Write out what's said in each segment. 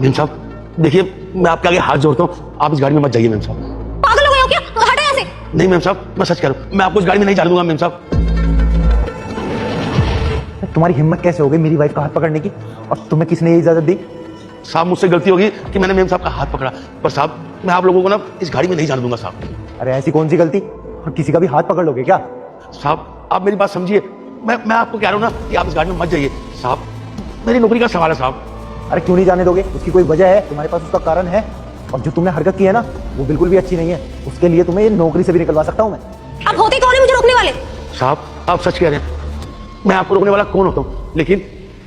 Ma'am साहब देखिए, मैं आपके आगे हाथ जोड़ता हूँ, आप इस गाड़ी में मत जाइए मेम साहब। पागल हो गए हो क्या? हटो यहाँ से। नहीं मेम साहब, मैं सच कह रहा हूँ, मैं आपको इस गाड़ी में नहीं जाने दूंगा मेम साहब। तुम्हारी हिम्मत कैसे हो गई मेरी वाइफ का हाथ पकड़ने की, और तुम्हें किसने ये इजाजत दी? साहब मुझसे गलती होगी कि मैंने मेम साहब का हाथ पकड़ा, पर साहब मैं आप लोगों को ना इस गाड़ी में नहीं जाने दूंगा साहब। अरे ऐसी कौन सी गलती, और किसी का भी हाथ पकड़ लोगे क्या? साहब आप मेरी बात समझिए, मैं आपको कह रहा हूँ ना कि आप इस गाड़ी में मत जाइए साहब, मेरी नौकरी का सवाल है साहब। अरे क्यों नहीं जाने दोगे? उसकी कोई वजह है? तुम्हारे पास उसका कारण है? और जो तुमने हरकत की है ना, वो बिल्कुल भी अच्छी नहीं है। उसके लिए तुम्हें ये नौकरी से भी निकलवा सकता हूँ मैं। अब होते कौन है मुझे रोकने वाले? साहब आप सच कह रहे हैं, मैं आपको रोकने वाला कौन होता हूँ, लेकिन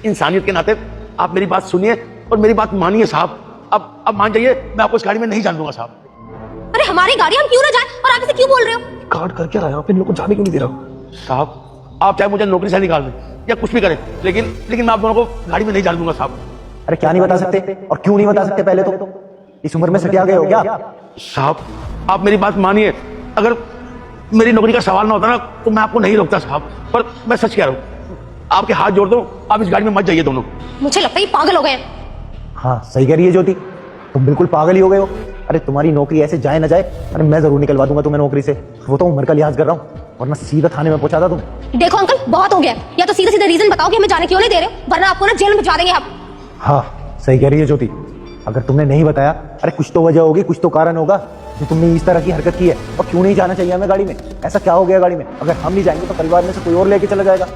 इंसानियत के नाते आप मेरी बात सुनिए और मेरी बात मानिए साहब। अब मान जाइए, मैं आपको इस गाड़ी में नहीं जाने दूंगा साहब। अरे हमारी गाड़ी, हम क्यों ना जाए? और आप इसे क्यों बोल रहे हो? कार्ड कर क्या रहा है आप इन लोगों को जाने क्यों नहीं दे रहा? साहब आप चाहे मुझे नौकरी से निकाल दें या कुछ भी करें, लेकिन मैं आप दोनों को गाड़ी में नहीं जाने दूंगा साहब। अरे क्या नहीं बता सकते, और क्यों नहीं बता सकते? पहले तो इस उम्र में सटिया गए हो क्या? साहब आप मेरी बात मानिए, अगर मेरी नौकरी का सवाल ना होता ना तो मैं आपको नहीं रोकता साहब, पर मैं सच कह रहा हूँ, आपके हाथ जोड़ दो, आप इस गाड़ी में मत जाइए दोनों। मुझे लगता है ये पागल हो गए हैं। हाँ सही कह रही है ज्योति, तुम बिल्कुल पागल ही हो गए हो। अरे तुम्हारी नौकरी ऐसे जाए ना जाए, अरे मैं जरूर निकलवा दूंगा तुम्हें नौकरी से। वो तो उम्र का लिहाज कर रहा हूँ, वरना सीधा थाने में पहुंचा था तुम्हें। देखो अंकल, बहुत हो गया, या तो सीधे सीधे रीजन बताओ कि हमें जाने क्यों नहीं दे रहे हो, वरना आपको ना जेल में भिजवा देंगे हम। हाँ सही कह रही है ज्योति, अगर तुमने नहीं बताया, अरे कुछ तो वजह होगी, कुछ तो कारण होगा जो तुमने इस तरह की हरकत की है। और क्यों नहीं जाना चाहिए हमें गाड़ी में? ऐसा क्या हो गया गाड़ी में? अगर हम नहीं जाएंगे तो परिवार में से कोई और लेके चला जाएगा।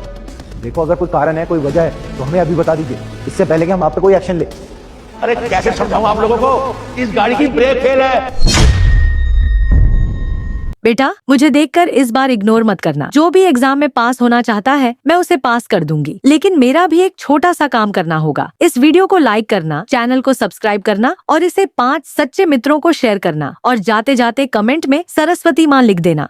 देखो अगर कोई कारण है, कोई वजह है, तो हमें अभी बता दीजिए, इससे पहले कि हम आप पे कोई एक्शन ले। अरे कैसे समझाऊं आप लोगों को, इस गाड़ी की ब्रेक फेल है। बेटा मुझे देखकर इस बार इग्नोर मत करना। जो भी एग्जाम में पास होना चाहता है मैं उसे पास कर दूंगी, लेकिन मेरा भी एक छोटा सा काम करना होगा। इस वीडियो को लाइक करना, चैनल को सब्सक्राइब करना और इसे 5 सच्चे मित्रों को शेयर करना, और जाते जाते कमेंट में सरस्वती माँ लिख देना।